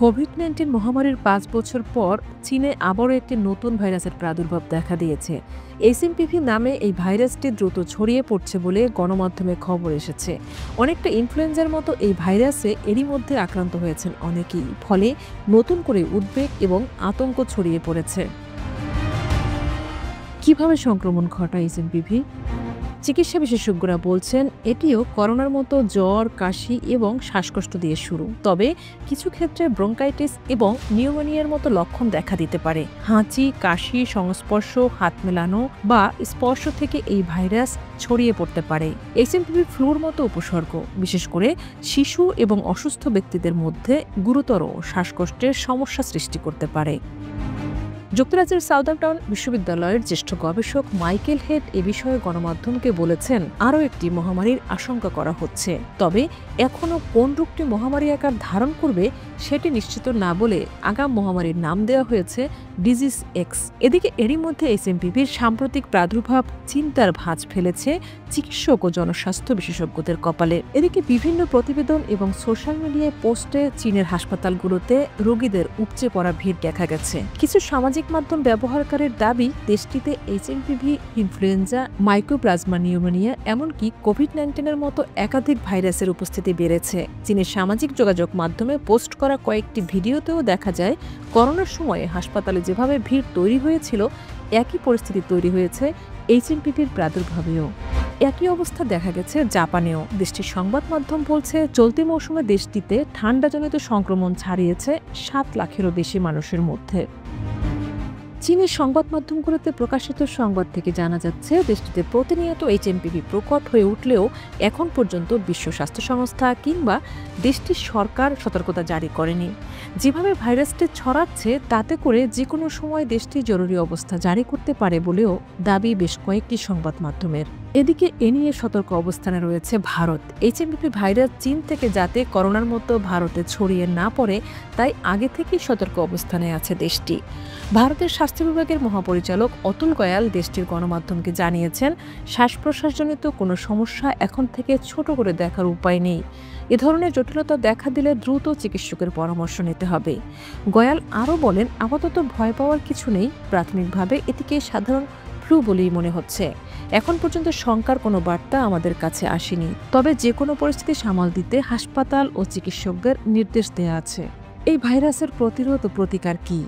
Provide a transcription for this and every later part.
COVID-19 মহামারীর ৫ বছর পর চীনে আবারও একটি নতুন ভাইরাসের প্রাদুর্ভাব দেখা দিয়েছে। এসএমপিভি নামে এই ভাইরাসটি দ্রুত ছড়িয়ে পড়ছে বলে গণমাধ্যমে খবর এসেছে। অনেকটা ইনফ্লুয়েঞ্জার মতো এই ভাইরাসে এরই মধ্যে আক্রান্ত হয়েছেন অনেকেই, ফলে নতুন করে উদ্বেগ এবং আতঙ্ক ছড়িয়ে পড়েছে। কিভাবে সংক্রমণ ঘটায় এসএমপিভি? চিকিৎসা বিশেষজ্ঞরা বলছেন এটিও করোনার মতো জ্বর, কাশি এবং শ্বাসকষ্ট দিয়ে শুরু। তবে কিছু ক্ষেত্রে ব্রঙ্কাইটিস এবং নিউমোনিয়ার মতো লক্ষণ দেখা দিতে পারে। হাঁচি, কাশি, সংস্পর্শ, হাত মেলানো বা স্পর্শ থেকে এই ভাইরাস ছড়িয়ে পড়তে পারে। এসএমপিভি ফ্লুর মতো উপসর্গ, বিশেষ করে শিশু এবং অসুস্থ ব্যক্তিদের মধ্যে গুরুতর শ্বাসকষ্টের সমস্যা সৃষ্টি করতে পারে। যুক্তরাজ্যের সাউদাম্পটন বিশ্ববিদ্যালয়ের জ্যেষ্ঠ গবেষক মাইকেল হেড এ বিষয়ে গণমাধ্যমকে বলেছেন, আরও একটি মহামারীর আশঙ্কা করা হচ্ছে। তবে এখনও কোন রোগটি মহামারী আকার ধারণ করবে সেটি নিশ্চিত না বলে আগাম মহামারীর নাম দেওয়া হয়েছে ডিজিজ এক্স। এদিকে এরই মধ্যে এসএমপিভির সাম্প্রতিক প্রাদুর্ভাব চিন্তার ভাঁজ ফেলেছে চিকিৎসক ও জনস্বাস্থ্য বিশেষজ্ঞদের কপালে। এদিকে বিভিন্ন প্রতিবেদন এবং সোশ্যাল মিডিয়ায় পোস্টে চীনের হাসপাতালগুলোতে রোগীদের উপচে পড়া ভিড় দেখা গেছে। কিছু সামাজিক মাধ্যম ব্যবহারকারীর দাবি, দেশটিতে এইচএমপিভি, ইনফ্লুয়েঞ্জা, মাইকোপ্লাজমা নিউমোনিয়া, এমনকি কোভিড-19 মতো একাধিক ভাইরাসের উপস্থিতি বেড়েছে। চীনের সামাজিক যোগাযোগ মাধ্যমে পোস্ট করা কয়েকটি ভিডিওতেও দেখা যায় করোনার সময়ে হাসপাতালে যেভাবে ভিড় তৈরি হয়েছিল, একই পরিস্থিতি তৈরি হয়েছে এইচএমপিভির প্রাদুর্ভাবেও। একই অবস্থা দেখা গেছে জাপানেও। দেশটির সংবাদ মাধ্যম বলছে, চলতি মৌসুমে দেশটিতে ঠান্ডাজনিত সংক্রমণ ছাড়িয়েছে ৭ লাখেরও বেশি মানুষের মধ্যে। চীনের সংবাদ মাধ্যমগুলোতে প্রকাশিত সংবাদ থেকে জানা যাচ্ছে, দেশটিতে প্রতিনিয়ত এইচএমপিভি প্রকট হয়ে উঠলেও এখন পর্যন্ত বিশ্ব স্বাস্থ্য সংস্থা কিংবা দেশটির সরকার সতর্কতা জারি করেনি। যেভাবে ভাইরাসটি ছড়াচ্ছে তাতে করে যে কোনো সময় দেশটি জরুরি অবস্থা জারি করতে পারে বলেও দাবি বেশ কয়েকটি সংবাদ মাধ্যমের। এদিকে এ নিয়ে সতর্ক অবস্থানে রয়েছে ভারত। এইচএমপিভি ভাইরাস চীন থেকে যাতে করোনার মতো ভারতে ছড়িয়ে না পড়ে, তাই আগে থেকেই সতর্ক অবস্থানে আছে দেশটি। ভারতের স্বাস্থ্য বিভাগের মহাপরিচালক অতুল গয়াল দেশটির গণমাধ্যমকে জানিয়েছেন, শ্বাস প্রশ্বাসজনিত কোনো সমস্যা এখন থেকে ছোট করে দেখার উপায় নেই। এ ধরনের জটিলতা দেখা দিলে দ্রুত চিকিৎসকের পরামর্শ নিতে হবে। গয়াল আরও বলেন, আপাতত ভয় পাওয়ার কিছু নেই, প্রাথমিকভাবে এটিকে সাধারণ ফ্লু বলেই মনে হচ্ছে। এখন পর্যন্ত শঙ্কার কোনো বার্তা আমাদের কাছে আসেনি, তবে যে কোনো পরিস্থিতি সামাল দিতে হাসপাতাল ও চিকিৎসকদের নির্দেশ দেওয়া আছে। এই ভাইরাসের প্রতিরোধ ও প্রতিকার কী?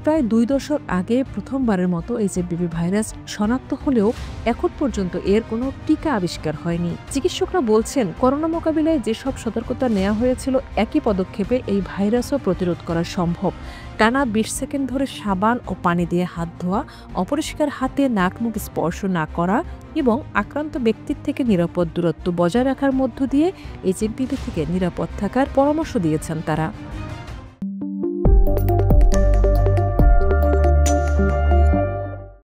প্রায় ২ দশক আগে প্রথমবারের মতো এইচএমপিভি ভাইরাস শনাক্ত হলেও এখন পর্যন্ত এর কোনো টিকা আবিষ্কার হয়নি। চিকিৎসকরা বলছেন, করোনা মোকাবিলায় যেসব সতর্কতা নেওয়া হয়েছিল, একই পদক্ষেপে এই ভাইরাসও প্রতিরোধ করা সম্ভব। টানা ২০ সেকেন্ড ধরে সাবান ও পানি দিয়ে হাত ধোয়া, অপরিষ্কার হাতে নাক মুখ স্পর্শ না করা এবং আক্রান্ত ব্যক্তির থেকে নিরাপদ দূরত্ব বজায় রাখার মধ্য দিয়ে এইচএমপিভি থেকে নিরাপদ থাকার পরামর্শ দিয়েছেন তারা।